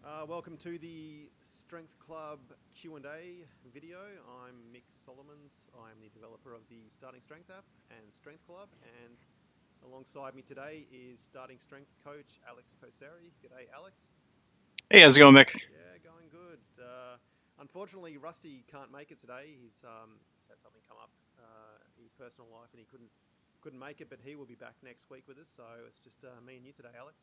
Welcome to the Strength Club Q&A video. I'm Mick Solomons. I'm the developer of the Starting Strength app and Strength Club, and alongside me today is Starting Strength Coach Alex Koesarie. G'day, Alex. Hey, how's it going, Mick? Yeah, going good. Unfortunately, Rusty can't make it today. He's had something come up in his personal life, and he couldn't make it. But he will be back next week with us. So it's just me and you today, Alex.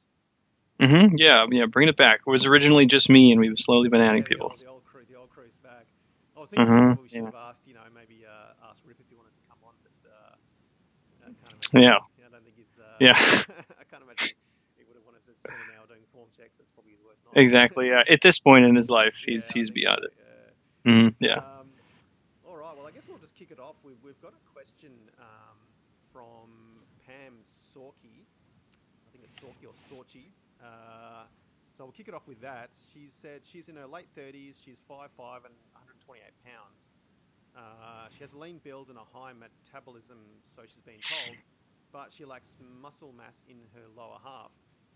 Yeah, bringing it back. It was originally just me, and we've slowly been adding people. The old crew's back. I was thinking we probably should have asked, maybe asked Rip if he wanted to come on, but I can't imagine. I don't think he's. I can't imagine he would have wanted to spend an hour doing form checks. That's probably his worst night. Exactly. Yeah. At this point in his life, he's beyond it. All right. Well, I guess we'll just kick it off. We've got a question from Pam S. I think it's Sorky or Sorchi. So we'll kick it off with that. She said she's in her late 30s. She's 5'5" and 128 pounds. She has a lean build and a high metabolism, so she's been told, but she lacks muscle mass in her lower half,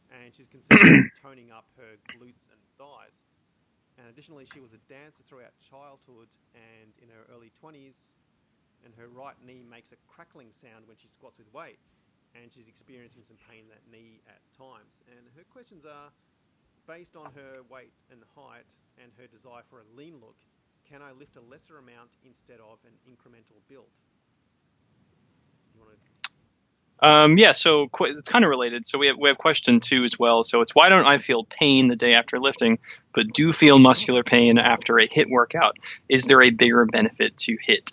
and she's considering toning up her glutes and thighs. And additionally, she was a dancer throughout childhood and in her early 20s, and her right knee makes a crackling sound when she squats with weight, and she's experiencing some pain in that knee at times. And her questions are, based on her weight and height and her desire for a lean look, can I lift a lesser amount instead of an incremental build? Do you want to... So it's kind of related. So we have question 2 as well. So it's, why don't I feel pain the day after lifting, but do feel muscular pain after a HIIT workout? Is there a bigger benefit to HIIT?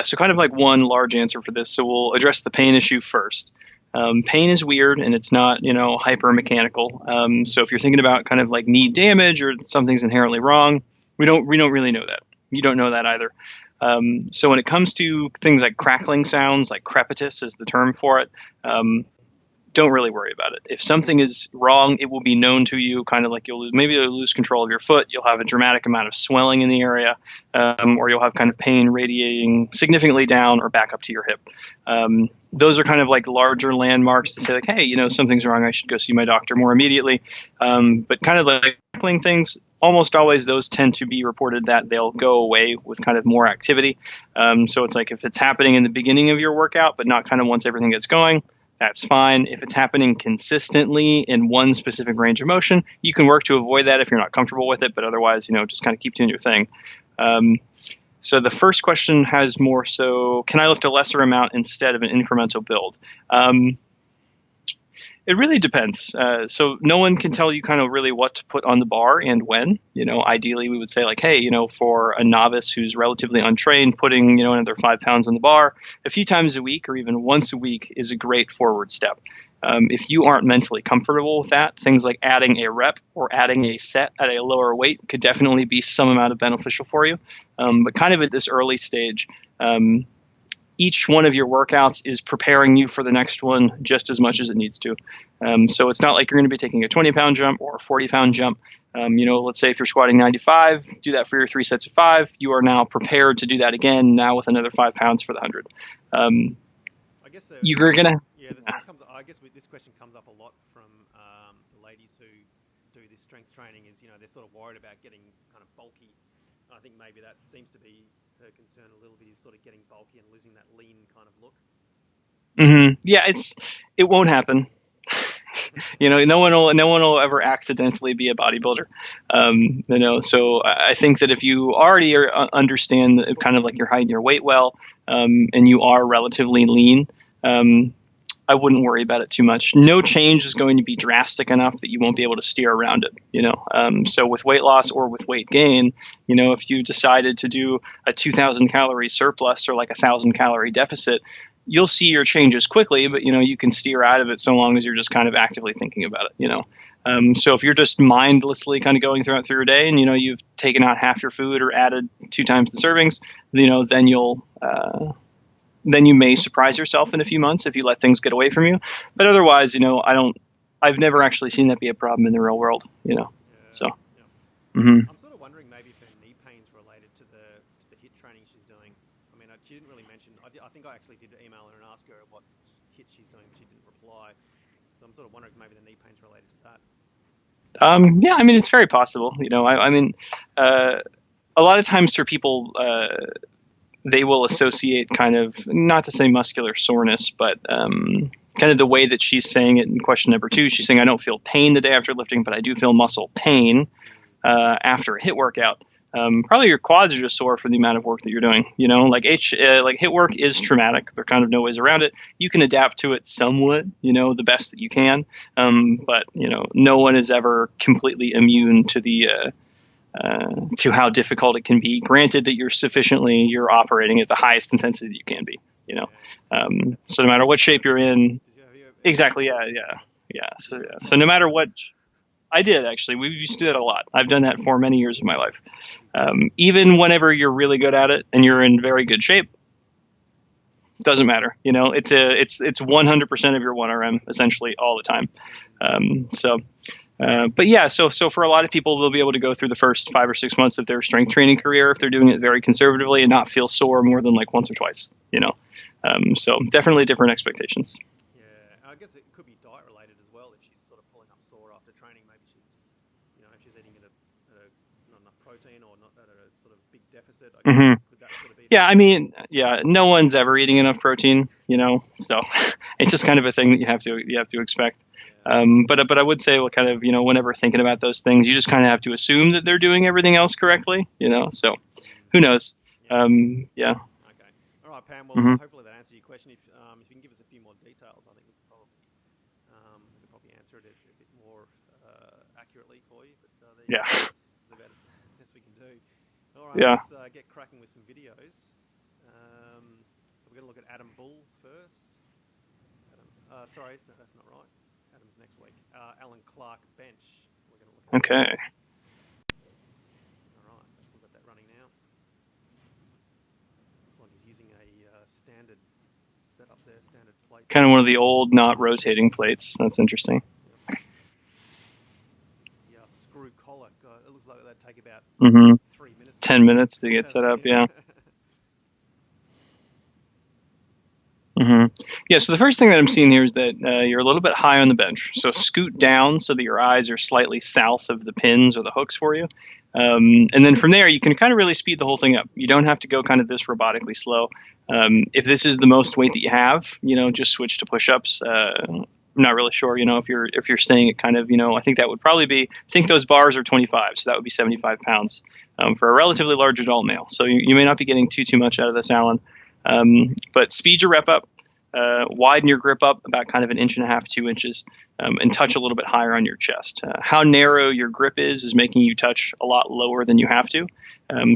So kind of like one large answer for this. So we'll address the pain issue first. Pain is weird, and it's not, hyper mechanical. So if you're thinking about kind of like knee damage or something's inherently wrong, we don't really know that. You don't know that either. So when it comes to things like crackling sounds, like crepitus is the term for it, don't really worry about it. If something is wrong, it will be known to you, kind of like you'll lose control of your foot. You'll have a dramatic amount of swelling in the area, or you'll have kind of pain radiating significantly down or back up to your hip. Those are kind of like larger landmarks to say like, hey, something's wrong. I should go see my doctor more immediately. But kind of like crackling things, almost always those tend to be reported that they'll go away with kind of more activity. So it's like if it's happening in the beginning of your workout, but not kind of once everything gets going, that's fine. If it's happening consistently in one specific range of motion, you can work to avoid that if you're not comfortable with it. But otherwise, just kind of keep doing your thing. So the first question has more so, can I lift a lesser amount instead of an incremental build? It really depends. So no one can tell you kind of really what to put on the bar and when. Ideally we would say like, hey, for a novice who's relatively untrained, putting, another 5 pounds on the bar a few times a week or even once a week is a great forward step. If you aren't mentally comfortable with that, things like adding a rep or adding a set at a lower weight could definitely be some amount of beneficial for you. But kind of at this early stage, each one of your workouts is preparing you for the next one just as much as it needs to. So it's not like you're going to be taking a 20-pound jump or a 40-pound jump. Let's say if you're squatting 95, do that for your 3 sets of 5. You are now prepared to do that again, now with another 5 pounds for the 100. I guess you're going to... I guess this question comes up a lot from the ladies who do this strength training is, they're sort of worried about getting kind of bulky. I think maybe that seems to be her concern a little bit, is sort of getting bulky and losing that lean kind of look. Yeah, it won't happen. No one will ever accidentally be a bodybuilder. So I think that if you already understand kind of like your height and your weight well, and you are relatively lean, I wouldn't worry about it too much. No change is going to be drastic enough that you won't be able to steer around it. So with weight loss or with weight gain, if you decided to do a 2,000 calorie surplus or like a 1,000 calorie deficit, you'll see your changes quickly, but you can steer out of it so long as you're just kind of actively thinking about it. So if you're just mindlessly kind of going through your day and you've taken out half your food or added 2 times the servings, then you may surprise yourself in a few months if you let things get away from you. But otherwise, I've never actually seen that be a problem in the real world. So. I'm sort of wondering maybe if her knee pain's related to the HIIT training she's doing. I mean, she didn't really mention. I think I actually did email her and ask her what HIIT she's doing, but she didn't reply. So I'm sort of wondering if maybe the knee pain's related to that. Yeah, I mean, it's very possible. I mean, a lot of times for people, they will associate kind of, not to say muscular soreness, but kind of the way that she's saying it in question number 2. She's saying, I don't feel pain the day after lifting, but I do feel muscle pain after a HIIT workout. Probably your quads are just sore from the amount of work that you're doing. Like HIIT work is traumatic. There are kind of no ways around it. You can adapt to it somewhat, the best that you can. But no one is ever completely immune to to how difficult it can be. Granted that you're operating at the highest intensity you can be. So no matter what shape you're in, exactly. Yeah. So no matter what. I did, actually. We used to do that a lot. I've done that for many years of my life. Even whenever you're really good at it and you're in very good shape, doesn't matter. It's 100% of your 1RM essentially all the time. But yeah, so for a lot of people, they'll be able to go through the first 5 or 6 months of their strength training career if they're doing it very conservatively and not feel sore more than like once or twice. So definitely different expectations. Yeah, I guess it could be diet related as well. If she's sort of pulling up sore after training, maybe she's, if she's eating at not enough protein or not at a sort of big deficit. I guess, could that sort of be? Yeah, I mean, no one's ever eating enough protein, so it's just kind of a thing that you have to expect. But I would say, kind of, whenever thinking about those things, you just kind of have to assume that they're doing everything else correctly, so who knows? Yeah. Okay. All right, Pam. Well, hopefully that answers your question. If you can give us a few more details, I think we could probably answer it a bit more accurately for you. But yeah. That's about as best we can do. All right. Yeah. Let's get cracking with some videos. So we're going to look at Adam Bull first. Sorry, no, that's not right. Adam's next week. Alan Clark bench. We're going to look at. Okay. All right, we've got that running now. Looks like he's using a standard setup there, standard plate. Kind of one of the old, not rotating plates. That's interesting. Yeah, screw collar. God, it looks like that'd take about 3 minutes. 10 minutes to get set up. Yeah. Yeah, so the first thing that I'm seeing here is that you're a little bit high on the bench. So scoot down so that your eyes are slightly south of the pins or the hooks for you. And then from there, you can kind of really speed the whole thing up. You don't have to go kind of this robotically slow. If this is the most weight that you have, just switch to push-ups. I'm not really sure, if you're staying at kind of, I think that would probably be, I think those bars are 25, so that would be 75 pounds for a relatively large adult male. So you may not be getting too much out of this, Alan. But speed your rep up, widen your grip up about kind of 1.5 inches, 2 inches, and touch a little bit higher on your chest. How narrow your grip is making you touch a lot lower than you have to.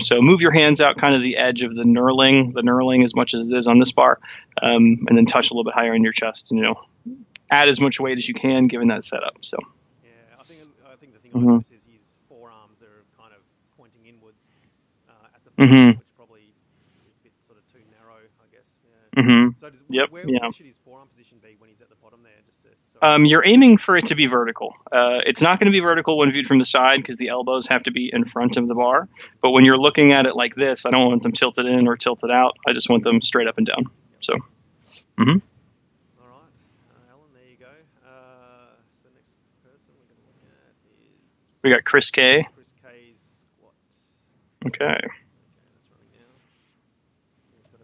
So move your hands out kind of the edge of the knurling as much as it is on this bar, and then touch a little bit higher on your chest, and add as much weight as you can given that setup. So yeah, I think the thing about this is his forearms are kind of pointing inwards at the bottom, which probably is a bit sort of too narrow, I guess. Yeah. So where should his forearm position be when he's at the bottom there? You're aiming for it to be vertical. It's not going to be vertical when viewed from the side because the elbows have to be in front of the bar. But when you're looking at it like this, I don't want them tilted in or tilted out. I just want them straight up and down. So. All right, Alan, there you go. So next person we're going to look at is... We got Chris K. Chris K's squat. Okay. Okay, that's running now. So he's got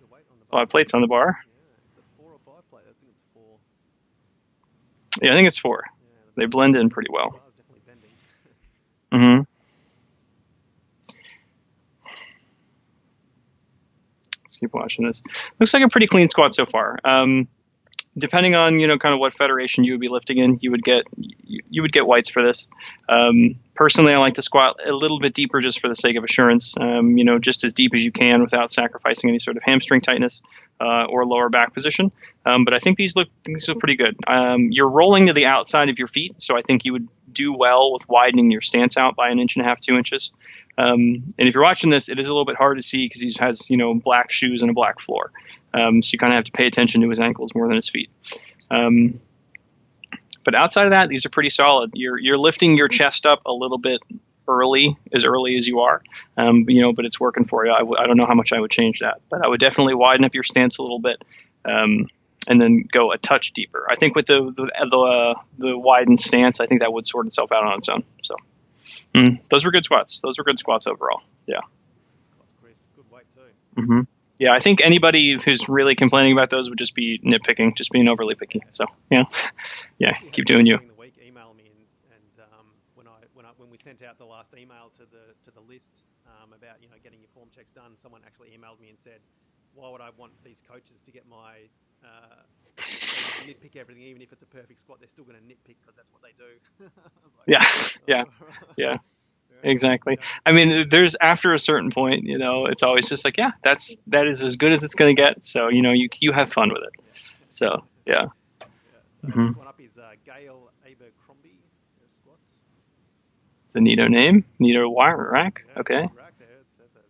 the weight on the bar. A lot of plates on the bar. Yeah, is it 4 or 5 plate? I think it's 4. Yeah, I think it's 4. Yeah, they blend in pretty well. The bar's definitely bending. Let's keep watching this. Looks like a pretty clean squat so far. Depending on kind of what federation you would be lifting in, you would get whites for this. Personally, I like to squat a little bit deeper just for the sake of assurance. Just as deep as you can without sacrificing any sort of hamstring tightness or lower back position. But I think these look pretty good. You're rolling to the outside of your feet, so I think you would do well with widening your stance out by 1.5 inches, 2 inches. And if you're watching this, it is a little bit hard to see because he has black shoes and a black floor. So you kind of have to pay attention to his ankles more than his feet. But outside of that, these are pretty solid. You're lifting your chest up a little bit early as you are, but it's working for you. I don't know how much I would change that, but I would definitely widen up your stance a little bit. and then go a touch deeper. I think with the widened stance, I think that would sort itself out on its own. So those were good squats. Those were good squats overall. Yeah. Squats, Chris. Good weight too. Mm-hmm. Yeah, I think anybody who's really complaining about those would just be nitpicking, just being overly picky. So yeah, keep doing you. During the week, email me and when we sent out the last email to the list about getting your form checks done, someone actually emailed me and said, why would I want these coaches to get my nitpick everything, even if it's a perfect squat, they're still going to nitpick because that's what they do. I was like, yeah. Exactly. I mean, there's after a certain point, it's always just like, that is as good as it's going to get. So, you have fun with it. So, yeah. So this one up is Gail A Squat. It's a neato name. Neato wire rack. Okay. Rack there. That's a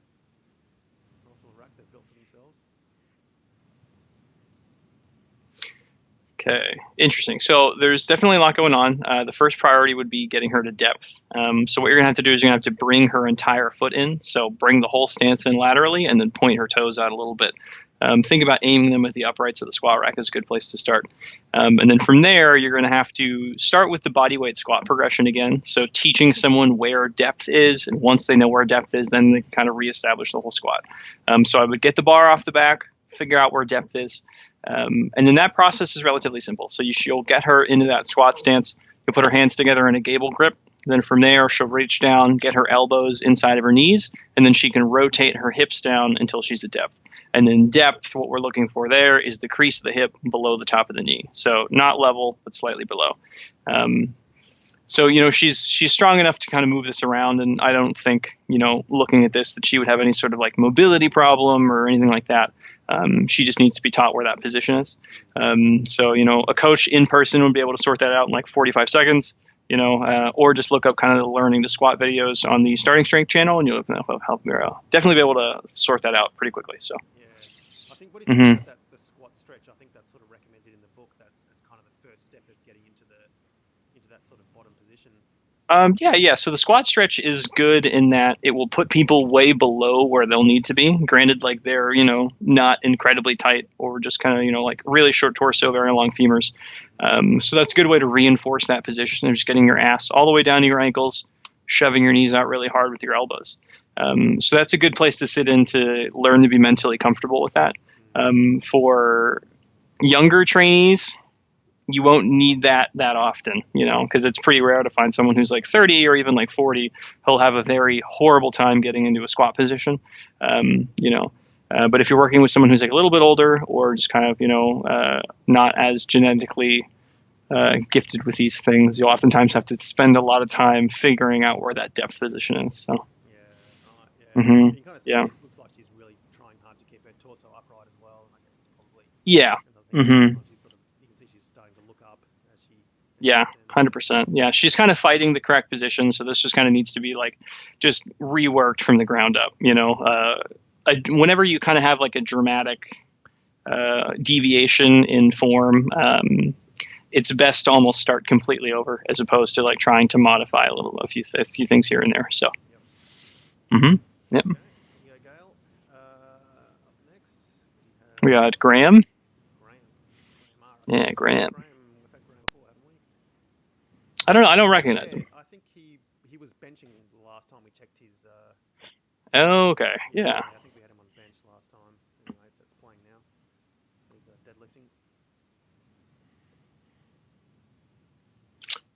nice little rack they've built for themselves. Okay, interesting. So there's definitely a lot going on. The first priority would be getting her to depth. So what you're going to have to do is you're going to have to bring her entire foot in. So bring the whole stance in laterally and then point her toes out a little bit. Think about aiming them at the uprights of the squat rack is a good place to start. And then from there, you're going to have to start with the body weight squat progression again. So teaching someone where depth is. And once they know where depth is, then they kind of reestablish the whole squat. So I would get the bar off the back, figure out where depth is. And then that process is relatively simple. So you'll get her into that squat stance. You'll put her hands together in a gable grip. Then from there, she'll reach down, get her elbows inside of her knees, and then she can rotate her hips down until she's at depth. And then depth, what we're looking for there is the crease of the hip below the top of the knee. So not level, but slightly below. So she's strong enough to kind of move this around, and I don't think, looking at this, that she would have any sort of like mobility problem or anything like that. She just needs to be taught where that position is. So a coach in person would be able to sort that out in like 45 seconds, or just look up kind of the learning to squat videos on the Starting Strength channel, and you'll definitely be able to sort that out pretty quickly. So yeah, I think what do you think about that, the squat stretch? I think that's sort of recommended in the book. That's kind of the first step of getting into that sort of bottom position. Yeah. So the squat stretch is good in that it will put people way below where they'll need to be. Granted, like they're, not incredibly tight or just kind of, like really short torso, very long femurs. So that's a good way to reinforce that position. They're just getting your ass all the way down to your ankles, shoving your knees out really hard with your elbows. So that's a good place to sit in to learn to be mentally comfortable with that. For younger trainees, you won't need that often, because it's pretty rare to find someone who's like 30 or even like 40. He'll have a very horrible time getting into a squat position, but if you're working with someone who's like a little bit older or just kind of, not as genetically gifted with these things, you'll oftentimes have to spend a lot of time figuring out where that depth position is. So, You kind of see looks like she's really trying hard to keep her torso upright as well. And I guess it's probably she's starting to look up as she. Yeah, 100%. Yeah, she's kind of fighting the correct position, so this just kind of needs to be like just reworked from the ground up. Whenever you kind of have like a dramatic deviation in form, it's best to almost start completely over as opposed to like trying to modify a few things here and there. So. Yep. Yep. Okay. Gail. Up next, we got Graham. Yeah, Graham. We've had Graham before, haven't we? I don't know. I don't recognize him. I think he was benching the last time we checked his. Oh, okay. Yeah. I think we had him on the bench last time. Anyway, so it's playing now. He's deadlifting.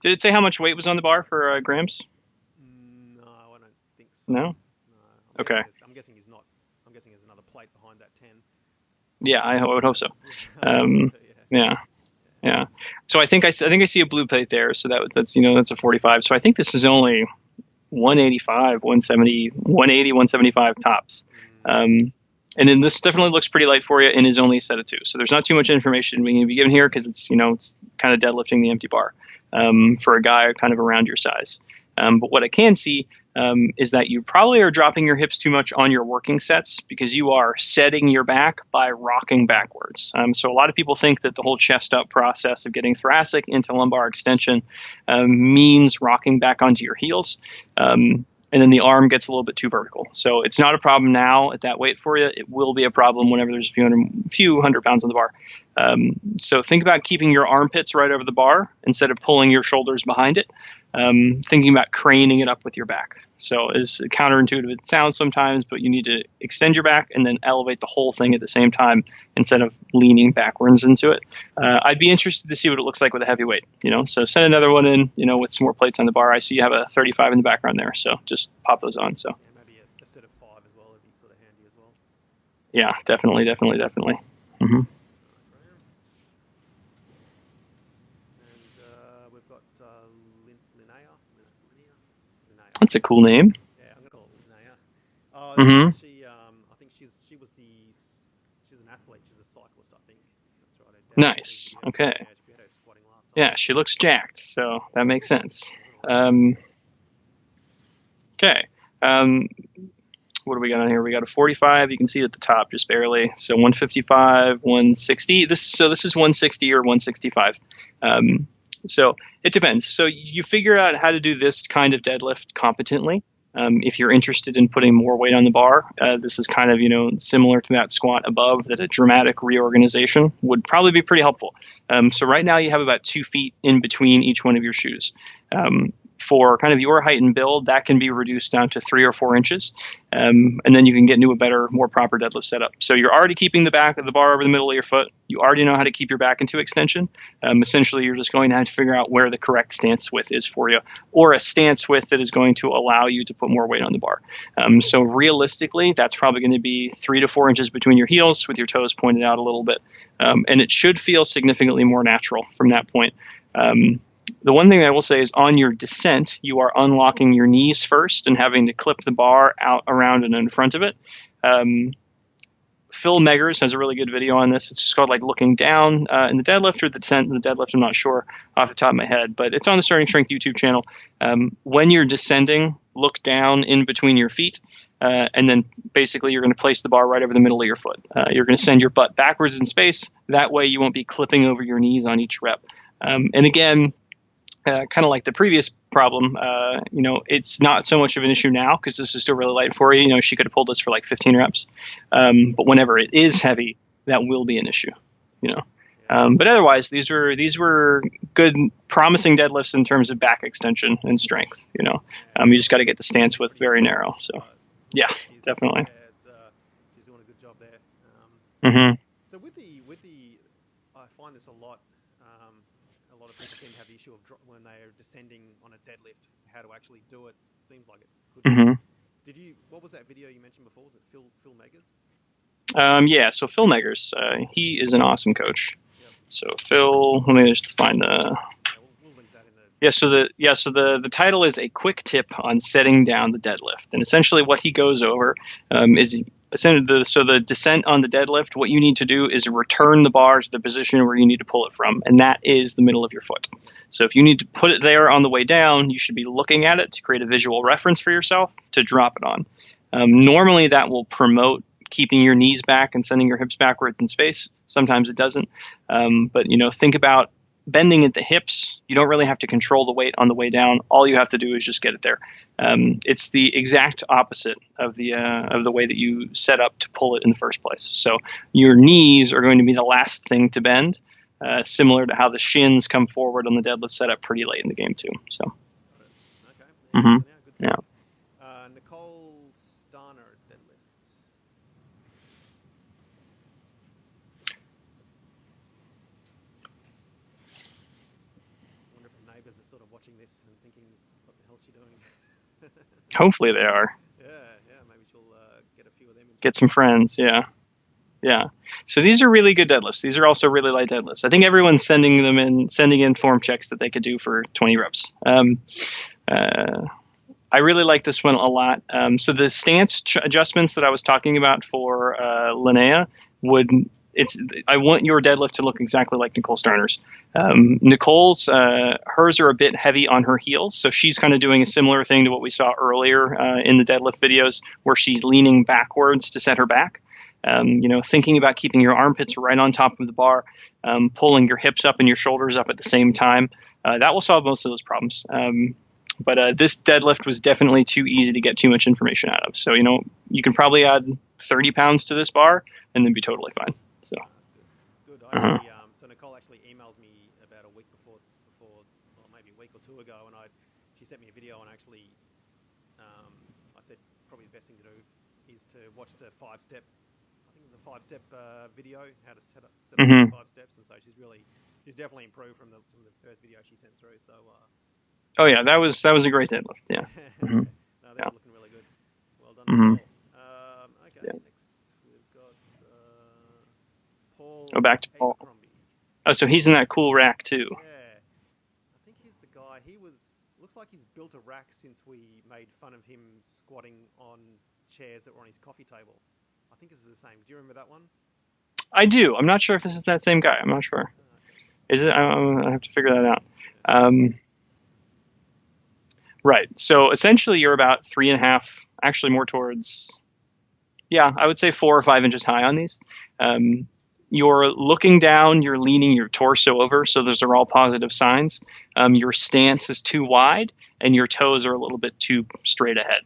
Did it say how much weight was on the bar for Graham's? No, I don't think so. No. Okay. I'm guessing he's not. I'm guessing there's another plate behind that 10. Yeah, I would hope so. Yeah. So I think I see a blue plate there. So that's a 45. So I think this is only 185, 170, 180, 175 tops. And then this definitely looks pretty light for you and is only a set of 2. So there's not too much information being to be given here because it's kind of deadlifting the empty bar for a guy kind of around your size. But what I can see is that you probably are dropping your hips too much on your working sets because you are setting your back by rocking backwards. So a lot of people think that the whole chest up process of getting thoracic into lumbar extension means rocking back onto your heels. And then the arm gets a little bit too vertical. So it's not a problem now at that weight for you. It will be a problem whenever there's a few hundred pounds on the bar. So think about keeping your armpits right over the bar instead of pulling your shoulders behind it. Thinking about craning it up with your back. So as counterintuitive it sounds sometimes, but you need to extend your back and then elevate the whole thing at the same time instead of leaning backwards into it. I'd be interested to see what it looks like with a heavy weight, so send another one in, with some more plates on the bar. I see you have a 35 in the background there, so just pop those on. So yeah, maybe a set of 5 as well would be sort of handy as well. Yeah, definitely. Mm-hmm. And we've got Linnea. That's a cool name. Yeah, I'm gonna call it Linnea. Oh, Mm-hmm. she. I think she's an athlete. She's a cyclist, I think. That's right. Nice. Okay. She had her squatting last time. Yeah, she looks jacked, so that makes sense. Okay. What do we got on here? We got a 45. You can see it at the top, just barely. So 155, 160. This is 160 or 165. So it depends. So you figure out how to do this kind of deadlift competently. If you're interested in putting more weight on the bar, this is kind of, similar to that squat above, that a dramatic reorganization would probably be pretty helpful. So right now you have about 2 feet in between each one of your shoes. For kind of your height and build, that can be reduced down to 3 or 4 inches. And then you can get into a better, more proper deadlift setup. So you're already keeping the back of the bar over the middle of your foot. You already know how to keep your back into extension. Essentially, you're just going to have to figure out where the correct stance width is for you, or a stance width that is going to allow you to put more weight on the bar. So realistically, that's probably going to be 3 to 4 inches between your heels with your toes pointed out a little bit. And it should feel significantly more natural from that point. The one thing I will say is on your descent, you are unlocking your knees first and having to clip the bar out, around, and in front of it. Phil Meggers has a really good video on this. It's just called looking down in the deadlift or the descent in the deadlift. I'm not sure off the top of my head, but it's on the Starting Strength YouTube channel. When you're descending, look down in between your feet, and then basically you're going to place the bar right over the middle of your foot. You're going to send your butt backwards in space. That way you won't be clipping over your knees on each rep. And again, kind of like the previous problem, it's not so much of an issue now because this is still really light for you. She could have pulled this for 15 reps. But whenever it is heavy, that will be an issue, But otherwise, these were good, promising deadlifts in terms of back extension and strength, You just got to get the stance width very narrow. So, yeah, definitely. She's doing a good job there. Mm-hmm. So with the, I find this a lot. A lot of people seem to have the issue of when they are descending on a deadlift, how to actually do it. Seems like it could. Mm-hmm. What was that video you mentioned before? Was it Phil Meggers? Yeah. So Phil Meggers, he is an awesome coach. Yep. So Phil, let me just find the. We'll link that in So the title is A Quick Tip on Setting Down the Deadlift, and essentially what he goes over is. So the descent on the deadlift, what you need to do is return the bar to the position where you need to pull it from, and that is the middle of your foot. So if you need to put it there on the way down, you should be looking at it to create a visual reference for yourself to drop it on. Normally that will promote keeping your knees back and sending your hips backwards in space. Sometimes it doesn't. But think about bending at the hips. You don't really have to control the weight on the way down. All you have to do is just get it there. It's the exact opposite of the way that you set up to pull it in the first place. So your knees are going to be the last thing to bend, similar to how the shins come forward on the deadlift setup pretty late in the game too. So. Okay. Mm-hmm. Yeah. Nicole S Deadlift. I wonder if the neighbours are sort of watching this and thinking, what the hell's she doing? Hopefully they are. Yeah, maybe she'll get a few of them. Get some friends, yeah. So these are really good deadlifts. These are also really light deadlifts. I think everyone's sending in form checks that they could do for 20 reps. I really like this one a lot. So the stance adjustments that I was talking about for Linnea I want your deadlift to look exactly like Nicole Starner's. Nicole's, hers are a bit heavy on her heels, so she's kind of doing a similar thing to what we saw earlier in the deadlift videos, where she's leaning backwards to set her back. Thinking about keeping your armpits right on top of the bar, pulling your hips up and your shoulders up at the same time. That will solve most of those problems. But this deadlift was definitely too easy to get too much information out of. So, you can probably add 30 pounds to this bar and then be totally fine. So. Good. So Nicole actually emailed me about a week before, or maybe a week or two ago, and she sent me a video, and actually, I said probably the best thing to do is to watch the 5-step. I think the 5-step video, how to set up the 5 steps, and so she's definitely improved from the first video she sent through. So. Oh yeah, that was a great deadlift. Yeah. No, that's looking really good. Well done. Nicole. Okay. Yeah. Next we've got Paul. Oh, back to Paul. Oh, so he's in that cool rack too. Yeah. I think he's the guy. Looks like he's built a rack since we made fun of him squatting on chairs that were on his coffee table. I think this is the same. Do you remember that one? I do. I'm not sure if this is that same guy. I'm not sure. Okay. Is it? I have to figure that out. Yeah. Right. So essentially you're about 3.5, actually more towards, I would say 4 or 5 inches high on these. You're looking down, you're leaning your torso over. So those are all positive signs. Your stance is too wide and your toes are a little bit too straight ahead.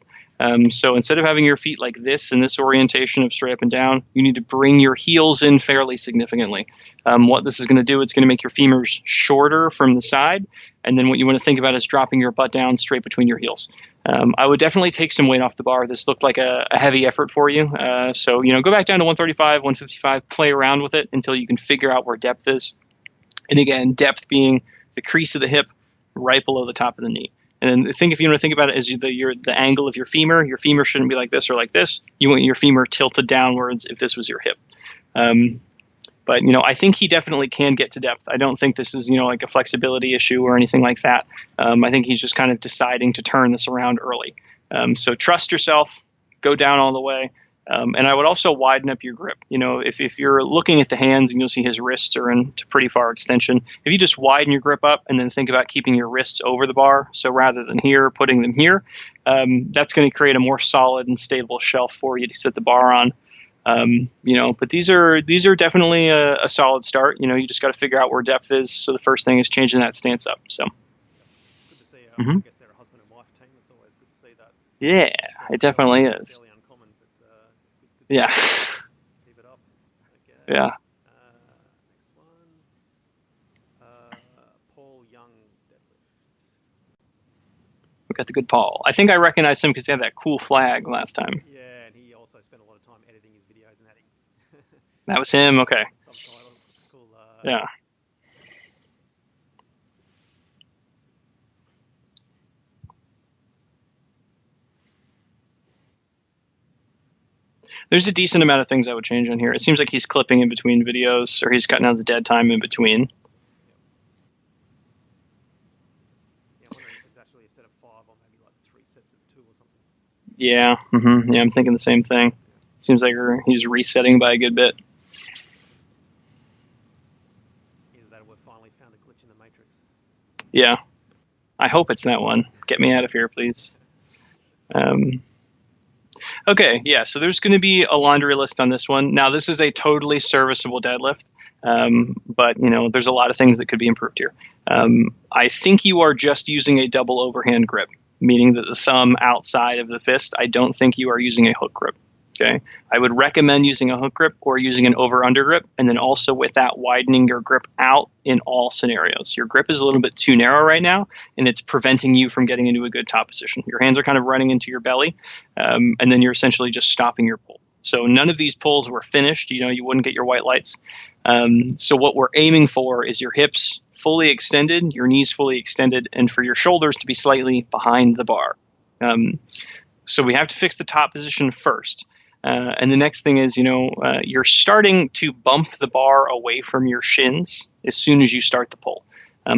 So instead of having your feet like this in this orientation of straight up and down, you need to bring your heels in fairly significantly. What this is going to do, it's going to make your femurs shorter from the side. And then what you want to think about is dropping your butt down straight between your heels. I would definitely take some weight off the bar. This looked like a heavy effort for you. So, go back down to 135, 155, play around with it until you can figure out where depth is. And again, depth being the crease of the hip right below the top of the knee. And then if you want to think about it as the angle of your femur shouldn't be like this or like this. You want your femur tilted downwards if this was your hip. But I think he definitely can get to depth. I don't think this is, like a flexibility issue or anything like that. I think he's just kind of deciding to turn this around early. So trust yourself, go down all the way. And I would also widen up your grip. If you're looking at the hands and you'll see his wrists are into pretty far extension. If you just widen your grip up and then think about keeping your wrists over the bar, so rather than here, putting them here, that's going to create a more solid and stable shelf for you to sit the bar on. But these are definitely a solid start. You just got to figure out where depth is. So the first thing is changing that stance up. So. Good to see. I guess they're a husband and wife team. It's always good to see that. Yeah, it definitely is. Yeah. Keep it up. Okay. Yeah. Next one. Paul Young Deadlift. We got the good Paul. I think I recognized him because he had that cool flag last time. Yeah, and he also spent a lot of time editing his videos and adding. That was him. Okay. Subtitles. Cool. Yeah. There's a decent amount of things I would change on here. It seems like he's clipping in between videos, or he's cutting out the dead time in between. Yeah, I'm wondering if it's actually a set of 5 or maybe like 3 sets of 2 or something. Yeah, yeah, I'm thinking the same thing. It seems like he's resetting by a good bit. Either that or we've finally found a glitch in the matrix. Yeah, I hope it's that one. Get me out of here, please. Okay, yeah, so there's going to be a laundry list on this one. Now, this is a totally serviceable deadlift, but, there's a lot of things that could be improved here. I think you are just using a double overhand grip, meaning that the thumb outside of the fist. I don't think you are using a hook grip. Okay, I would recommend using a hook grip or using an over-under grip, and then also with that widening your grip out in all scenarios. Your grip is a little bit too narrow right now, and it's preventing you from getting into a good top position. Your hands are kind of running into your belly, and then you're essentially just stopping your pull. So none of these pulls were finished. You wouldn't get your white lights. So what we're aiming for is your hips fully extended, your knees fully extended, and for your shoulders to be slightly behind the bar. So we have to fix the top position first. And the next thing is, you're starting to bump the bar away from your shins as soon as you start the pull.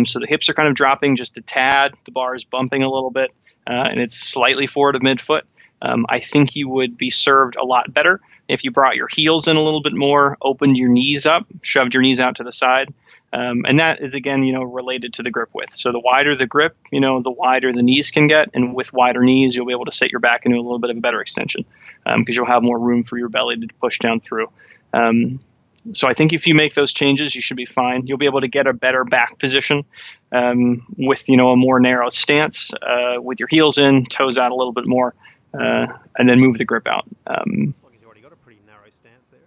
So the hips are kind of dropping just a tad. The bar is bumping a little bit, and it's slightly forward of midfoot. I think you would be served a lot better if you brought your heels in a little bit more, opened your knees up, shoved your knees out to the side. And that is, again, related to the grip width. So the wider the grip, the wider the knees can get. And with wider knees, you'll be able to set your back into a little bit of a better extension because you'll have more room for your belly to push down through. So I think if you make those changes, you should be fine. You'll be able to get a better back position with, a more narrow stance with your heels in, toes out a little bit more, and then move the grip out. As long as you already got a pretty narrow stance there.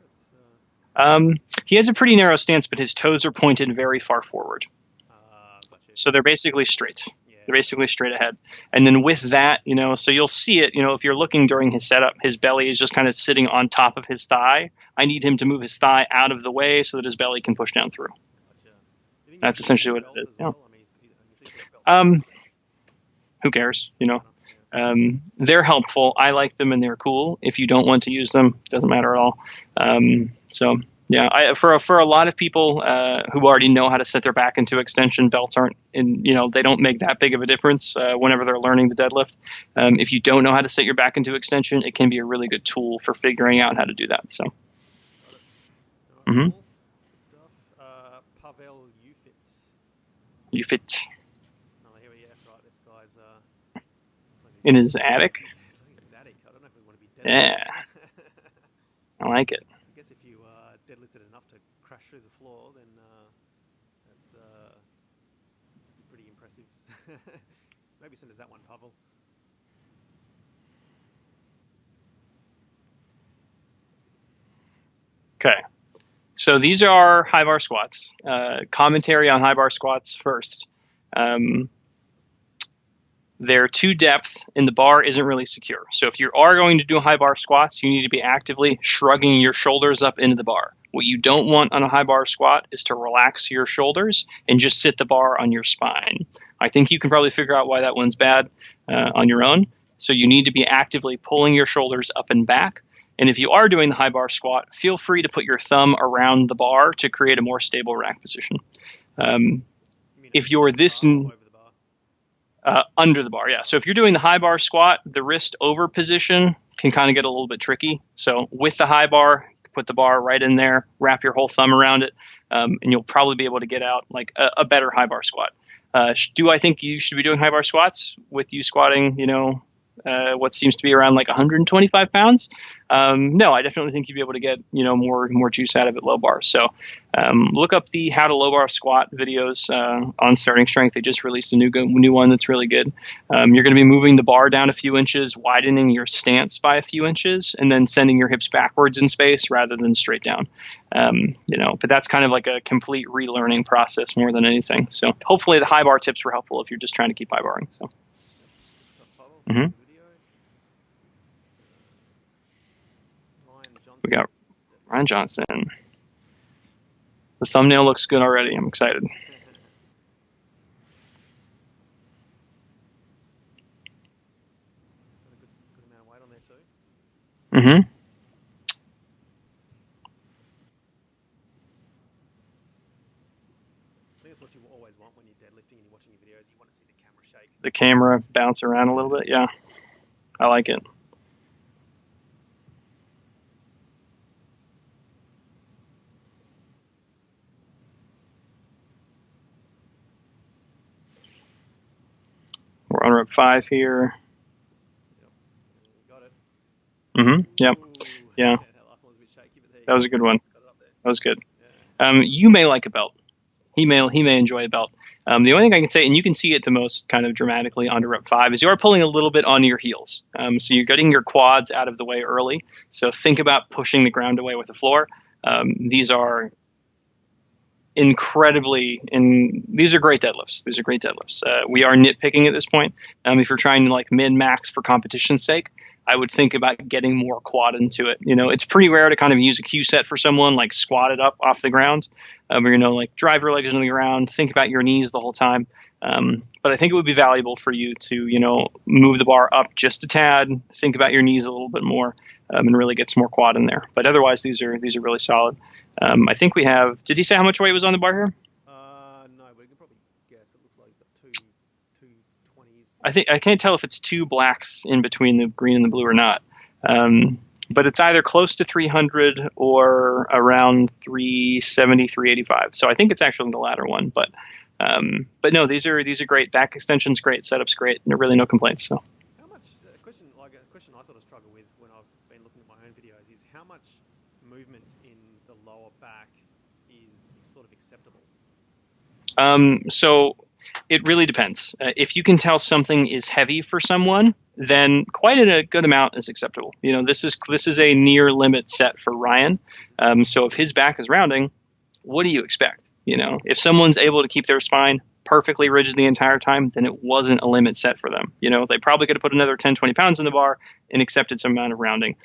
He has a pretty narrow stance, but his toes are pointed very far forward. Gotcha. So they're basically straight. Yeah. They're basically straight ahead. And then with that, so you'll see it, if you're looking during his setup, his belly is just kind of sitting on top of his thigh. I need him to move his thigh out of the way so that his belly can push down through. Gotcha. That's essentially what it is. Well? I mean, he's got a belt. Who cares? They're helpful. I like them and they're cool. If you don't want to use them, it doesn't matter at all. So yeah, for a lot of people who already know how to set their back into extension, belts aren't they don't make that big of a difference whenever they're learning the deadlift. If you don't know how to set your back into extension, it can be a really good tool for figuring out how to do that. So. Cool. Good stuff. Pavel You fit Oh, here he is. Right, this guy's in his attic. He's like his attic. I don't know if we want to be dead. Yeah, I like it. I guess if you deadlifted enough to crash through the floor, then that's pretty impressive. Maybe send us that one, Pavel. Okay. So these are high bar squats. Commentary on high bar squats first. They're too depth and the bar isn't really secure. So if you are going to do high bar squats, you need to be actively shrugging your shoulders up into the bar. What you don't want on a high bar squat is to relax your shoulders and just sit the bar on your spine. I think you can probably figure out why that one's bad on your own. So you need to be actively pulling your shoulders up and back. And if you are doing the high bar squat, feel free to put your thumb around the bar to create a more stable rack position. If you're this under the bar, yeah. So if you're doing the high bar squat, the wrist over position can kind of get a little bit tricky. So with the high bar, put the bar right in there, wrap your whole thumb around it, and you'll probably be able to get out like a better high bar squat. Do I think you should be doing high bar squats with you squatting, what seems to be around like 125 pounds? No, I definitely think you'd be able to get, more juice out of it low bar. So look up the how to low bar squat videos on Starting Strength. They just released a new one that's really good. You're going to be moving the bar down a few inches, widening your stance by a few inches, and then sending your hips backwards in space rather than straight down. But that's kind of like a complete relearning process more than anything. So hopefully the high bar tips were helpful if you're just trying to keep high barring. So. Mm-hmm. We got Ryan Johnson. The thumbnail looks good already. I'm excited. Got a good amount of weight on there too. Mm-hmm. I think that's what you always want when you're deadlifting and you're watching your videos. You want to see the camera shake. The camera bounce around a little bit. Yeah, I like it. We're on rep 5 here. Yep. You got it. Mm-hmm. Yep. Ooh. Yeah. That last one was a bit shaky, but there you That was a good one. got it up there. That was good. Yeah. You may like a belt. He may enjoy a belt. The only thing I can say, and you can see it the most kind of dramatically under rep 5, is you are pulling a little bit onto your heels. So you're getting your quads out of the way early. So think about pushing the ground away with the floor. These are these are great deadlifts. These are great deadlifts. We are nitpicking at this point. If you're trying to like min-max for competition's sake, I would think about getting more quad into it. It's pretty rare to kind of use a cue set for someone, like squat it up off the ground. Like drive your legs into the ground, think about your knees the whole time. But I think it would be valuable for you to, move the bar up just a tad, think about your knees a little bit more, and really get some more quad in there. But otherwise, these are really solid. I think we have. Did he say how much weight was on the bar here? No, but you can probably guess. It looks like he's got two 20s. I can't tell if it's two blacks in between the green and the blue or not. But it's either close to 300 or around 370, 385. So I think it's actually the latter one. But no, these are great. Back extension's great. Setup's great. And really no complaints. So. How much? A question I sort of struggle with when I've been looking at my own videos is how much movement in the lower back is sort of acceptable. So It really depends. If you can tell something is heavy for someone, then quite a good amount is acceptable. This is a near limit set for Ryan. So if his back is rounding, what do you expect? If someone's able to keep their spine perfectly rigid the entire time, then it wasn't a limit set for them. They probably could have put another 10, 20 pounds in the bar and accepted some amount of rounding.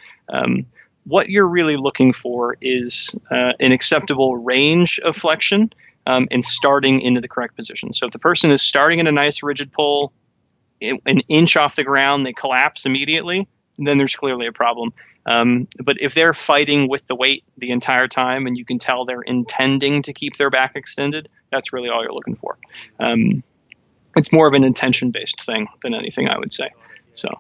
What you're really looking for is an acceptable range of flexion and starting into the correct position. So if the person is starting in a nice rigid pull, an inch off the ground, they collapse immediately, then there's clearly a problem. But if they're fighting with the weight the entire time and you can tell they're intending to keep their back extended, that's really all you're looking for. It's more of an intention-based thing than anything, I would say. So,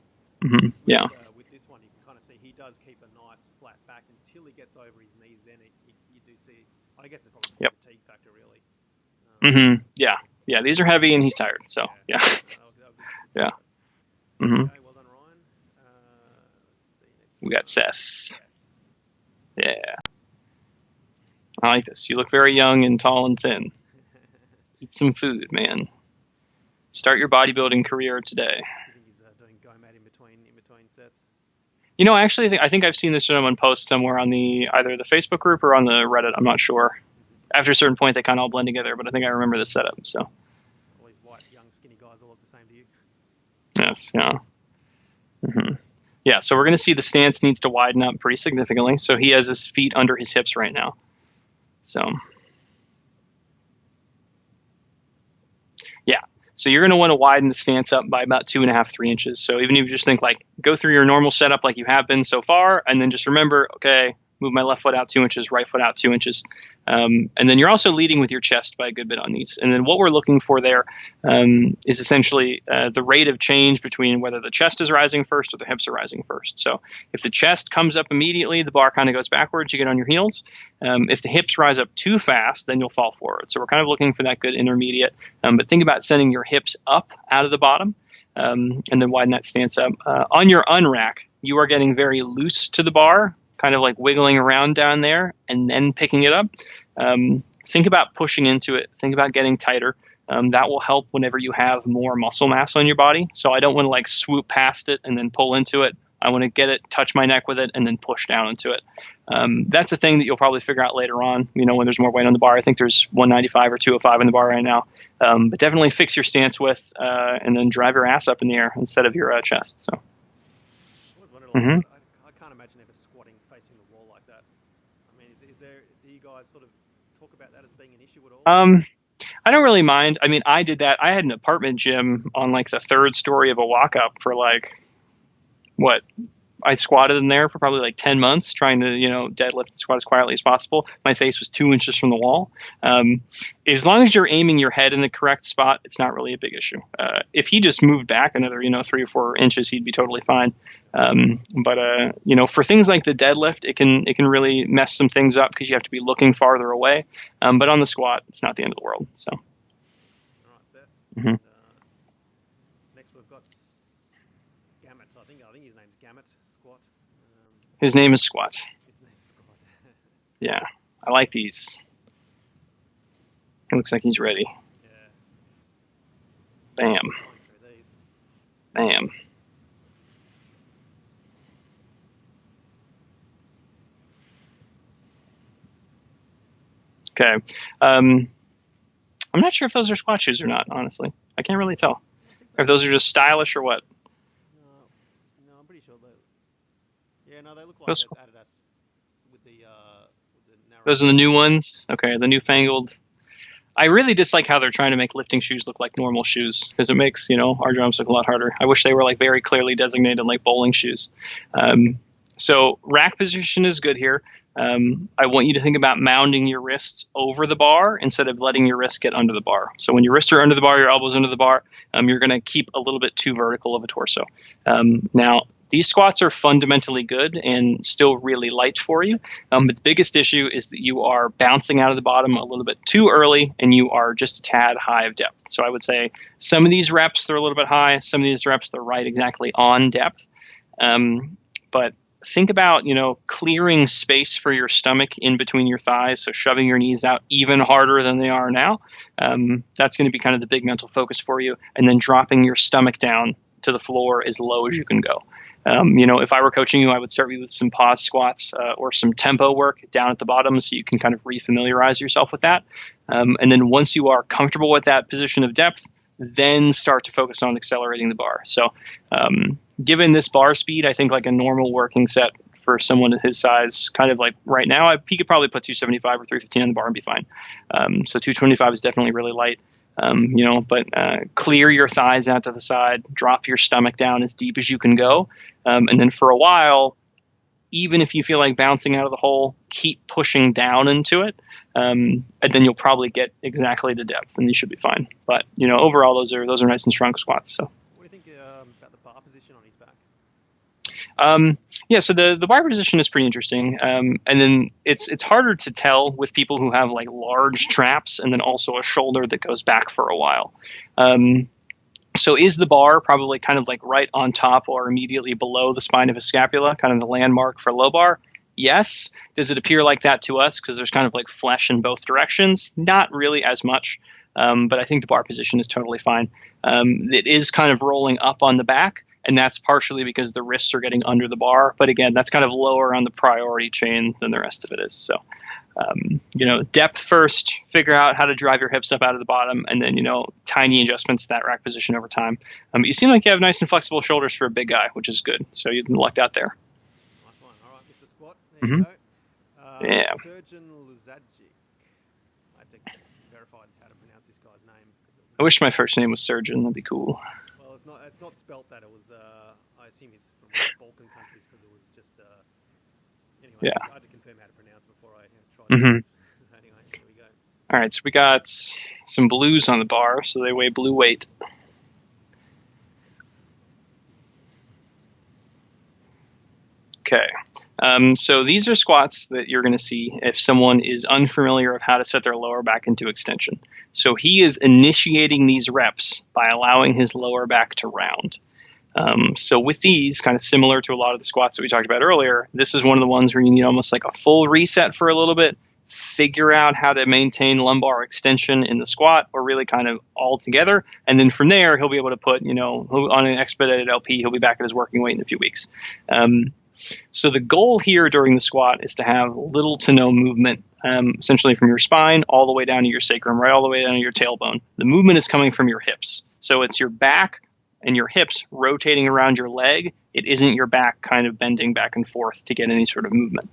yeah. With this one, you can kind of see he does keep a nice flat back until he gets over his knees. Then you do see, I guess it's probably the fatigue factor, really. Yeah. Yeah, these are heavy and he's tired. So, yeah. Yeah. Okay, well done, Ryan. Let's see. We got Seth. Yeah. I like this. You look very young and tall and thin. Eat some food, man. Start your bodybuilding career today. I think he's doing Gamet in between sets. Actually, I think I've seen this gentleman post somewhere on either the Facebook group or on the Reddit. I'm not sure. After a certain point, they kind of all blend together, but I think I remember the setup. So. All these white, young, skinny guys all look the same to you. Yes. Yeah. Yeah. So we're going to see the stance needs to widen up pretty significantly. So he has his feet under his hips right now. So. Yeah. So you're going to want to widen the stance up by about 2.5, 3 inches. So even if you just think go through your normal setup like you have been so far, and then just remember, okay, move my left foot out 2 inches, right foot out 2 inches. And then you're also leading with your chest by a good bit on these. And then what we're looking for there is essentially the rate of change between whether the chest is rising first or the hips are rising first. So if the chest comes up immediately, the bar kind of goes backwards, you get on your heels. If the hips rise up too fast, then you'll fall forward. So we're kind of looking for that good intermediate. But think about sending your hips up out of the bottom and then widen that stance up. On your unrack, you are getting very loose to the bar, kind of like wiggling around down there and then picking it up. Think about pushing into it. Think about getting tighter. That will help whenever you have more muscle mass on your body. So I don't want to swoop past it and then pull into it. I want to get it, touch my neck with it, and then push down into it. That's a thing that you'll probably figure out later on, when there's more weight on the bar. I think there's 195 or 205 in the bar right now. But definitely fix your stance with and then drive your ass up in the air instead of your chest. So. I can't imagine ever squatting facing the wall like that. I mean, do you guys sort of talk about that as being an issue at all? I don't really mind. I mean, I did that. I had an apartment gym on the third story of a walk up for I squatted in there for probably 10 months trying to, deadlift and squat as quietly as possible. My face was 2 inches from the wall. As long as you're aiming your head in the correct spot, it's not really a big issue. If he just moved back another, 3 or 4 inches, he'd be totally fine. But for things like the deadlift, it can really mess some things up because you have to be looking farther away. But on the squat, it's not the end of the world. So. All right, Seth. Next we've got Gamet. I think his name's Gamet Squat. His name is Squat. His name's Squat. Yeah, I like these. It looks like he's ready. Yeah. Bam. Bam. Okay. I'm not sure if those are squat shoes or not, honestly. I can't really tell. If those are just stylish or what. No, I'm pretty sure they. Yeah, no, they look like those Adidas with the narrow. Those are the new ones. Okay, the newfangled. I really dislike how they're trying to make lifting shoes look like normal shoes because it makes our jumps look a lot harder. I wish they were very clearly designated like bowling shoes. So rack position is good here. I want you to think about mounding your wrists over the bar instead of letting your wrists get under the bar. So when your wrists are under the bar, your elbows under the bar, you're going to keep a little bit too vertical of a torso. Now, these squats are fundamentally good and still really light for you. But the biggest issue is that you are bouncing out of the bottom a little bit too early and you are just a tad high of depth. So I would say some of these reps, they're a little bit high. Some of these reps, they're right exactly on depth. But think about, clearing space for your stomach in between your thighs, so shoving your knees out even harder than they are now. That's going to be kind of the big mental focus for you, and then dropping your stomach down to the floor as low as you can go. If I were coaching you, I would start you with some pause squats or some tempo work down at the bottom so you can kind of refamiliarize yourself with that. And then once you are comfortable with that position of depth, then start to focus on accelerating the bar. So given this bar speed, I think like a normal working set for someone of his size, kind of like right now, he could probably put 275 or 315 on the bar and be fine. So 225 is definitely really light. But clear your thighs out to the side, drop your stomach down as deep as you can go. And then for a while, even if you feel like bouncing out of the hole, keep pushing down into it. And then you'll probably get exactly the depth and you should be fine. But, overall, those are nice and strong squats. So. What do you think about the bar position on his back? So the bar position is pretty interesting. And then it's harder to tell with people who have like large traps and then also a shoulder that goes back for a while. So is the bar probably kind of like right on top or immediately below the spine of his scapula, kind of the landmark for low bar? Yes. Does it appear like that to us because there's kind of like flesh in both directions? Not really as much. But I think the bar position is totally fine. It is kind of rolling up on the back. And that's partially because the wrists are getting under the bar. But again, that's kind of lower on the priority chain than the rest of it is. So, depth first, figure out how to drive your hips up out of the bottom, and then, tiny adjustments to that rack position over time. You seem like you have nice and flexible shoulders for a big guy, which is good. So you lucked out there. Nice one. All right, Mr. Squat. There you go. Yeah. Surgeon Luzajic. I had to verify how to pronounce this guy's name. I wish my first name was Surgeon. That'd be cool. It's not spelt that. It was. I assume he's from Balkan countries because it was just. Anyway, Yeah. I had to confirm how to pronounce before I tried. Anyway, here we go. All right, so we got some blues on the bar, so they weigh blue weight. Okay, so these are squats that you're going to see if someone is unfamiliar of how to set their lower back into extension. So he is initiating these reps by allowing his lower back to round. So with these, kind of similar to a lot of the squats that we talked about earlier, this is one of the ones where you need almost like a full reset for a little bit, figure out how to maintain lumbar extension in the squat or really kind of all together. And then from there, he'll be able to put, on an expedited LP, he'll be back at his working weight in a few weeks. So the goal here during the squat is to have little to no movement, essentially from your spine all the way down to your sacrum, right all the way down to your tailbone. The movement is coming from your hips. So it's your back and your hips rotating around your leg. It isn't your back kind of bending back and forth to get any sort of movement.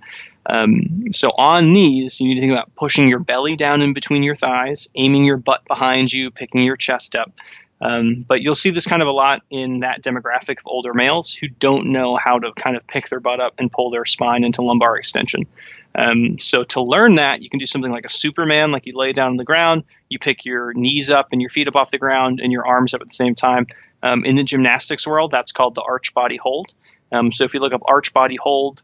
So on these, you need to think about pushing your belly down in between your thighs, aiming your butt behind you, picking your chest up. But you'll see this kind of a lot in that demographic of older males who don't know how to kind of pick their butt up and pull their spine into lumbar extension. So to learn that, you can do something like a Superman, like you lay down on the ground, you pick your knees up and your feet up off the ground and your arms up at the same time. In the gymnastics world, that's called the arch body hold. So if you look up arch body hold,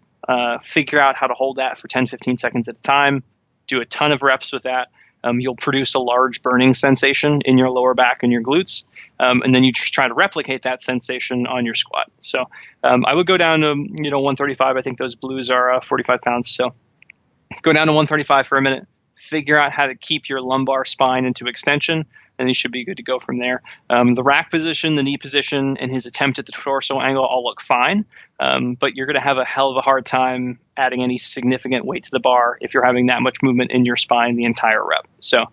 figure out how to hold that for 10, 15 seconds at a time, do a ton of reps with that. You'll produce a large burning sensation in your lower back and your glutes, and then you just try to replicate that sensation on your squat. So I would go down to 135. I think those blues are 45 pounds. So go down to 135 for a minute. Figure out how to keep your lumbar spine into extension, and you should be good to go from there. The rack position, the knee position, and his attempt at the torso angle all look fine, but you're going to have a hell of a hard time adding any significant weight to the bar if you're having that much movement in your spine the entire rep. So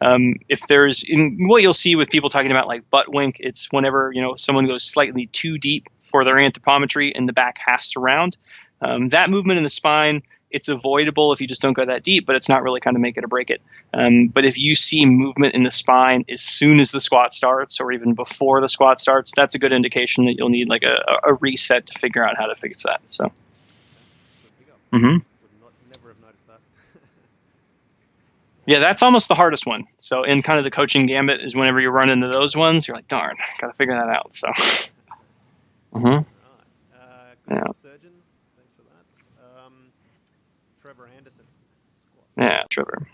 if there's what you'll see with people talking about like butt wink, it's whenever someone goes slightly too deep for their anthropometry and the back has to round. That movement in the spine, it's avoidable if you just don't go that deep, but it's not really kind of make it or break it. But if you see movement in the spine as soon as the squat starts or even before the squat starts, that's a good indication that you'll need like a reset to figure out how to fix that. So, Never have noticed that. Yeah, that's almost the hardest one. So in kind of the coaching gambit is whenever you run into those ones, you're like, darn, got to figure that out. So, Right. Yeah. Surgeon, thanks for that. Trevor Anderson. Squat. Yeah, Trevor.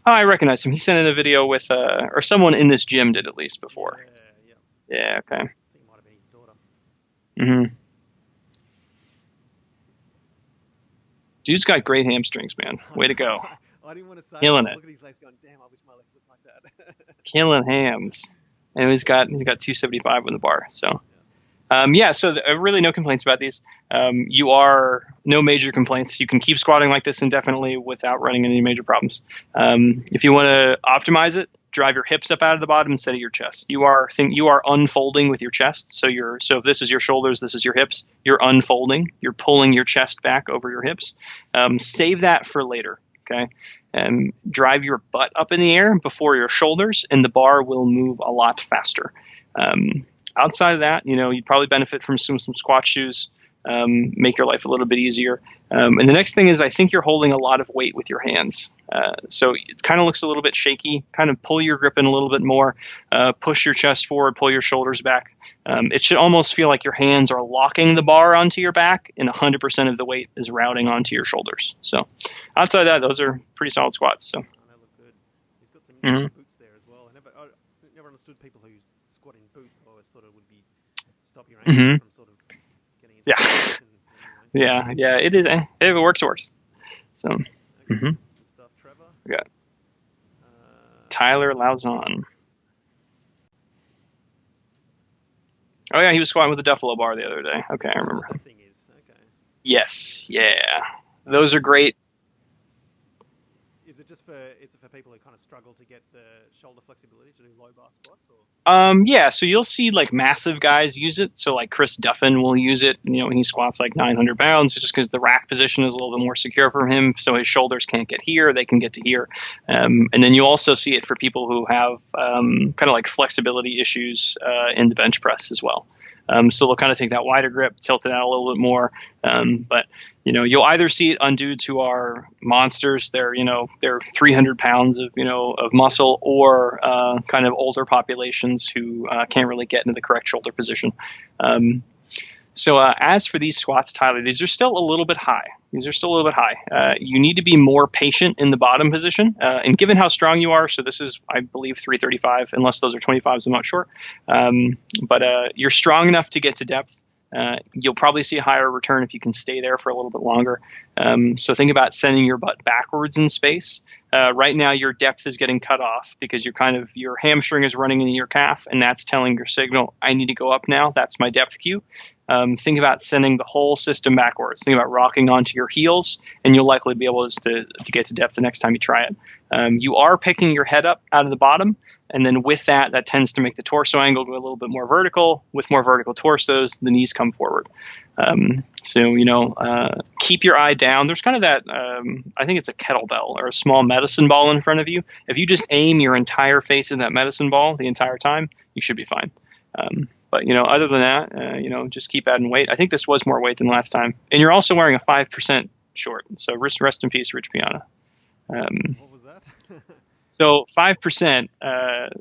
Oh, I recognize him. He sent in a video with, or someone in this gym did at least before. Yeah. Yeah, okay. I think it might have been his daughter. Dude's got great hamstrings, man. Way to go. I didn't want to say it. Killing I it. look at his legs going, damn, I wish my legs looked like that. Killing hams. And he's got 275 on the bar. So so really no complaints about these. You are no major complaints. You can keep squatting like this indefinitely without running into any major problems. If you want to optimize it, drive your hips up out of the bottom instead of your chest. You are unfolding with your chest. So if this is your shoulders, this is your hips. You're unfolding. You're pulling your chest back over your hips. Save that for later. Okay. Drive your butt up in the air before your shoulders, and the bar will move a lot faster. Outside of that, you'd probably benefit from some squat shoes, make your life a little bit easier. And the next thing is, I think you're holding a lot of weight with your hands. So it kind of looks a little bit shaky. Kind of pull your grip in a little bit more, push your chest forward, pull your shoulders back. It should almost feel like your hands are locking the bar onto your back, and 100% of the weight is routing onto your shoulders. So outside of that, those are pretty solid squats. So. Oh, they look good. He's got some boots there as well. I never understood people who squat in boots. I always thought it would be stop your ankles from sort of getting into Yeah, it is. If it works, it works. So, okay. Good stuff, Trevor. We got Tyler Lauzon. Oh yeah, he was squatting with the Duffalo bar the other day. Okay, I remember. That thing is okay. Yes, yeah, those are great. Is it for people who kind of struggle to get the shoulder flexibility to do low bar squats? Or? So you'll see like massive guys use it. So like Chris Duffin will use it, when he squats like 900 pounds, just because the rack position is a little bit more secure for him. So his shoulders can't get here, they can get to here. And then you also see it for people who have kind of like flexibility issues in the bench press as well. So they'll kind of take that wider grip, tilt it out a little bit more. But you'll either see it on dudes who are monsters, they're 300 pounds of muscle, or kind of older populations who can't really get into the correct shoulder position. So as for these squats, Tyler, these are still a little bit high. You need to be more patient in the bottom position. And given how strong you are, so this is, I believe, 335, unless those are 25s, I'm not sure. But you're strong enough to get to depth. You'll probably see a higher return if you can stay there for a little bit longer. So think about sending your butt backwards in space. Right now, your depth is getting cut off because your hamstring is running into your calf, and that's telling your signal, I need to go up now. That's my depth cue. Think about sending the whole system backwards. Think about rocking onto your heels, and you'll likely be able to get to depth the next time you try it. You are picking your head up out of the bottom, and then with that tends to make the torso angle go a little bit more vertical. With more vertical torsos, the knees come forward. Keep your eye down. There's kind of that, I think it's a kettlebell or a small medicine ball in front of you. If you just aim your entire face in that medicine ball the entire time, you should be fine. But other than that, just keep adding weight. I think this was more weight than last time. And you're also wearing a 5% short. So rest in peace, Rich Piana. What was that? So 5%,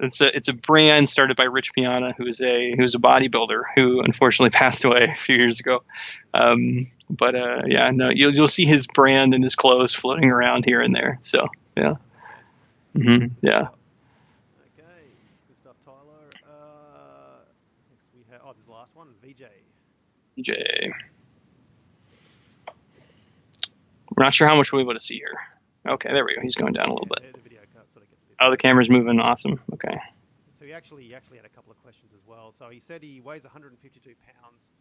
it's a brand started by Rich Piana, who's a bodybuilder who unfortunately passed away a few years ago. You'll see his brand and his clothes floating around here and there. So yeah. Yeah. Okay, good stuff, Tyler. Next we have, this is the last one, Vijay. We're not sure how much we'll be able to see here. Okay, there we go. He's going down a little bit. The video sort of gets a bit. Oh, the camera's moving. Awesome. Okay. So he actually had a couple of questions as well. So he said he weighs 152 pounds.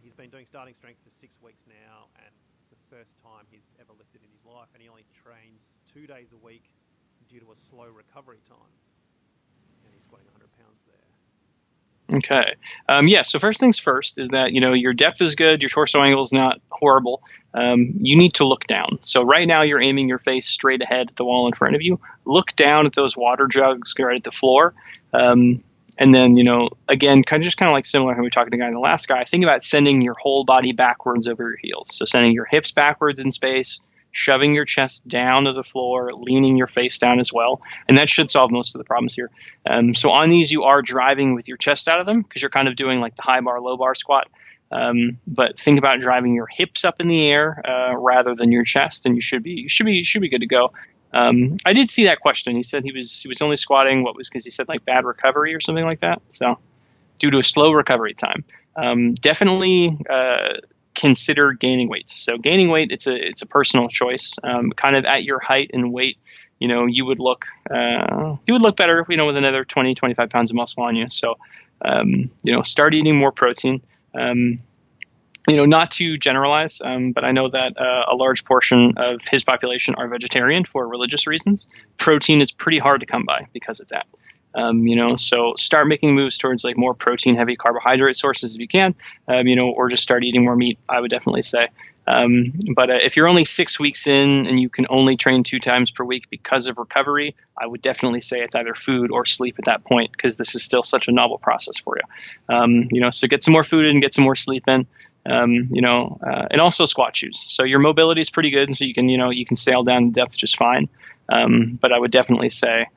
He's been doing starting strength for 6 weeks now, and it's the first time he's ever lifted in his life, and he only trains 2 days a week due to a slow recovery time. And he's squatting 100 pounds there. Okay. So first things first is that, your depth is good. Your torso angle is not horrible. You need to look down. So right now you're aiming your face straight ahead at the wall in front of you. Look down at those water jugs right at the floor. And then, again, kind of like similar how we talked to the guy in the last guy, think about sending your whole body backwards over your heels. So sending your hips backwards in space, shoving your chest down to the floor, leaning your face down as well. And that should solve most of the problems here. So on these, you are driving with your chest out of them because you're kind of doing like the high bar, low bar squat. But think about driving your hips up in the air rather than your chest, and you should be good to go. I did see that question. He said he was only squatting because he said like bad recovery or something like that. So due to a slow recovery time, definitely consider gaining weight. So gaining weight, it's a personal choice. Kind of at your height and weight, you would look better, with another 20, 25 pounds of muscle on you. So, start eating more protein. Not to generalize, but I know that a large portion of his population are vegetarian for religious reasons. Protein is pretty hard to come by because of that. So start making moves towards like more protein heavy carbohydrate sources if you can, or just start eating more meat, I would definitely say. But if you're only 6 weeks in and you can only train 2 times per week because of recovery, I would definitely say it's either food or sleep at that point, because this is still such a novel process for you. So get some more food in, get some more sleep in. And also squat shoes. So your mobility is pretty good, so you can sail down in depth just fine. But I would definitely say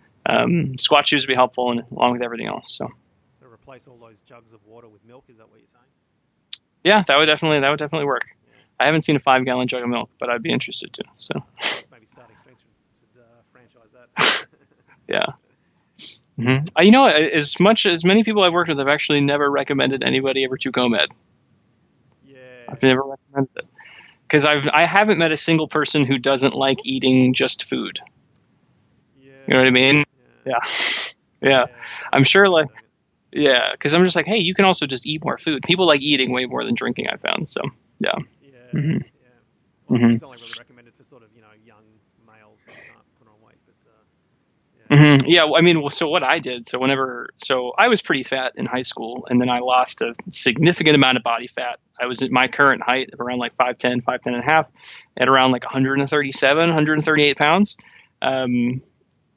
squat shoes would be helpful, and along with everything else. So replace all those jugs of water with milk. Is that what you're saying? Yeah, that would definitely work. Yeah. I haven't seen a 5-gallon jug of milk, but I'd be interested to. So maybe Starting Strength should franchise that. Yeah. As many people I've worked with, I've actually never recommended anybody ever to Gamet. I've never recommended it because I haven't met a single person who doesn't like eating just food. You know what I mean? Yeah. I'm sure because I'm just like, hey, you can also just eat more food. People like eating way more than drinking, I found. So yeah. Well, I think it's only really recommended for sort of young males who can't put on weight, but so what I did, so I was pretty fat in high school, and then I lost a significant amount of body fat. I was at my current height of around like 5'10", 5'10 and a half, at around like 137, 138 pounds.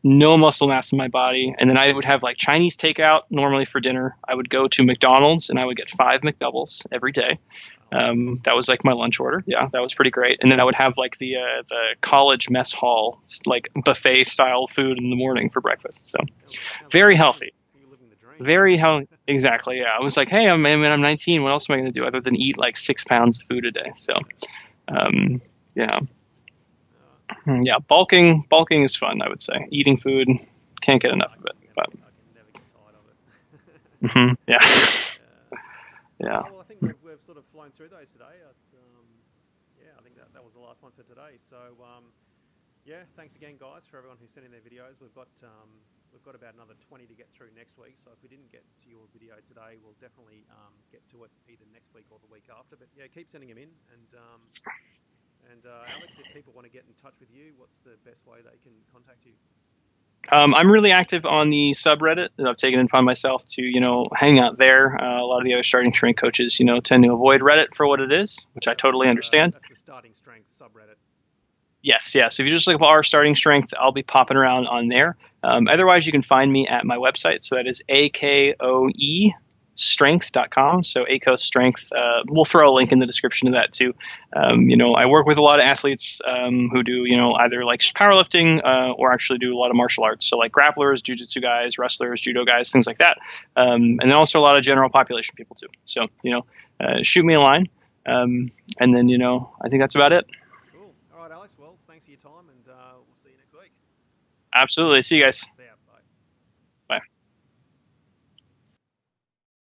No muscle mass in my body. And then I would have like Chinese takeout normally for dinner. I would go to McDonald's and I would get 5 McDoubles every day. That was like my lunch order. Yeah, that was pretty great. And then I would have like the college mess hall, like buffet style food in the morning for breakfast. So very healthy. Very healthy. Exactly. Yeah. I was like, hey, I'm 19. What else am I going to do other than eat like 6 pounds of food a day? So, yeah. Yeah. Bulking is fun, I would say. Eating food, can't get enough of it. But. I can never get tired of it. Yeah. Yeah. Well, I think we've sort of flown through those today. I think that was the last one for today. So, thanks again, guys, for everyone who sent in their videos. We've got about another 20 to get through next week. So if we didn't get to your video today, we'll definitely get to it either next week or the week after. But yeah, keep sending them in. And Alex, if people want to get in touch with you, what's the best way they can contact you? I'm really active on the subreddit. I've taken it upon myself to, hang out there. A lot of the other starting strength coaches, tend to avoid Reddit for what it is, which I totally understand. That's the Starting Strength subreddit. Yes. So if you just look up R Starting Strength, I'll be popping around on there. Otherwise, you can find me at my website. So that is AKOE strength.com. So AKO Strength. We'll throw a link in the description to that too. I work with a lot of athletes who do, either like powerlifting or actually do a lot of martial arts. So like grapplers, jiu-jitsu guys, wrestlers, judo guys, things like that. And then also a lot of general population people too. So, shoot me a line. And then, I think that's about it. Cool. All right, Alex. Well, thanks for your time, and we'll see you next week. Absolutely. See you guys. See ya.